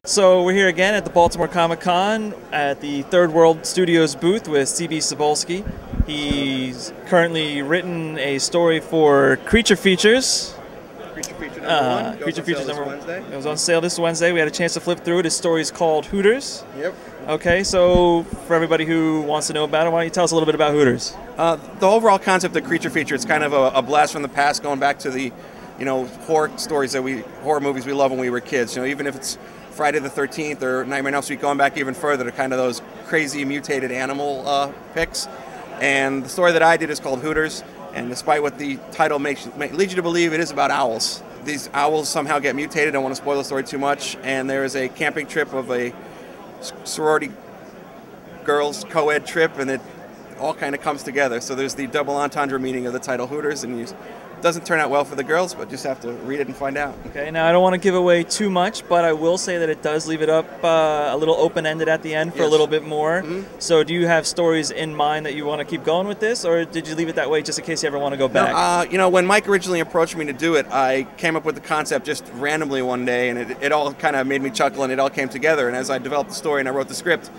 So we're here again at the Baltimore Comic-Con at the Third World Studios booth with Cebulski. He's currently written a story for Creature Features. Creature Feature number one. Creature Features number Wednesday. It was on sale this Wednesday. We had a chance to flip through it. His story is called Hooters. Yep. Okay, so for everybody who wants to know about it, why don't you tell us a little bit about Hooters? The overall concept of Creature Feature, it's kind of a blast from the past, going back to the, horror stories horror movies we loved when we were kids. Even if it's Friday the 13th or Nightmare on Elm Street, going back even further to kind of those crazy mutated animal picks. And the story that I did is called Hooters, and despite what the title leads you to believe, it is about owls. These owls somehow get mutated. I don't want to spoil the story too much. And there is a camping trip of a sorority girls co-ed trip, and it all kind of comes together. So there's the double entendre meaning of the title Hooters, and it doesn't turn out well for the girls, but just have to read it and find out. Okay, now I don't want to give away too much, but I will say that it does leave it up a little open-ended at the end for a little bit more. Mm-hmm. So do you have stories in mind that you want to keep going with this, or did you leave it that way just in case you ever want to go back? No, when Mike originally approached me to do it, I came up with the concept just randomly one day, and it all kind of made me chuckle, and it all came together. And as I developed the story and I wrote the script,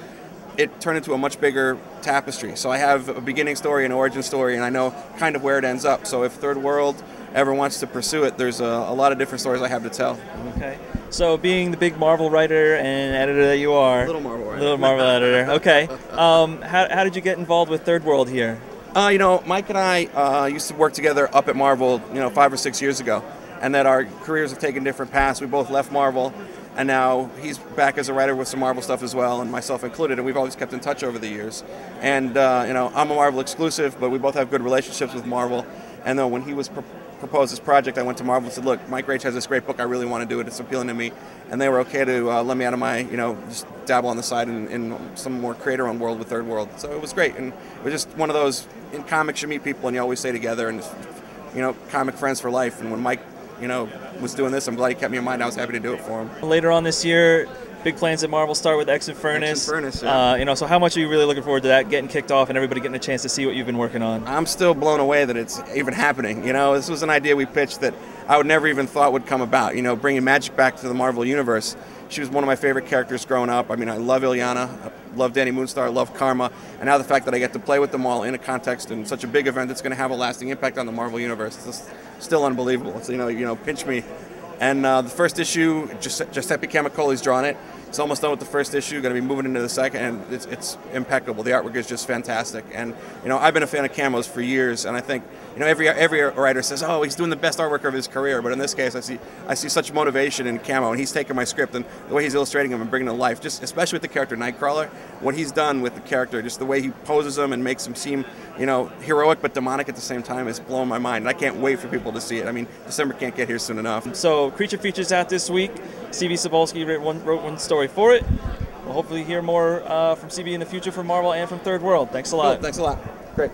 it turned into a much bigger tapestry. So I have a beginning story, an origin story, and I know kind of where it ends up. So if Third World ever wants to pursue it, there's a lot of different stories I have to tell. Okay. So being the big Marvel writer and editor that you are. Little Marvel writer. Little Marvel editor. Okay. How did you get involved with Third World here? Mike and I used to work together up at Marvel, 5 or 6 years ago. And that our careers have taken different paths. We both left Marvel, and now he's back as a writer with some Marvel stuff as well, and myself included, and we've always kept in touch over the years. And, I'm a Marvel exclusive, but we both have good relationships with Marvel. And then when he was proposed this project, I went to Marvel and said, look, Mike Rage has this great book, I really want to do it, it's appealing to me. And they were okay to let me out of my, just dabble on the side in some more creator-owned world with Third World. So it was great, and it was just one of those, in comics you meet people and you always stay together, and comic friends for life. And when Mike was doing this, I'm glad he kept me in mind. I was happy to do it for him. Later on this year, big plans at Marvel start with X Infernus. Yeah. So how much are you really looking forward to that getting kicked off and everybody getting a chance to see what you've been working on? I'm still blown away that it's even happening. This was an idea we pitched that I would never even thought would come about. Bringing magic back to the Marvel universe. She was one of my favorite characters growing up. I love Ilyana, I love Danny Moonstar, I love Karma, and now the fact that I get to play with them all in a context and such a big event that's going to have a lasting impact on the Marvel universe, it's just still unbelievable. It's, pinch me. And the first issue, Giuseppe Camicoli's drawn it. It's almost done with the first issue, going to be moving into the second, and it's impeccable. The artwork is just fantastic. And, I've been a fan of Camo's for years, and I think, every writer says, oh, he's doing the best artwork of his career. But in this case, I see such motivation in Camo, and he's taken my script and the way he's illustrating him and bringing it to life, just especially with the character Nightcrawler, what he's done with the character, just the way he poses him and makes him seem, heroic but demonic at the same time is blowing my mind. And I can't wait for people to see it. December can't get here soon enough. So Creature Features out this week. Cebulski wrote one story for it. We'll hopefully hear more from CB in the future from Marvel and from Third World. Thanks a lot. Cool. Thanks a lot. Great.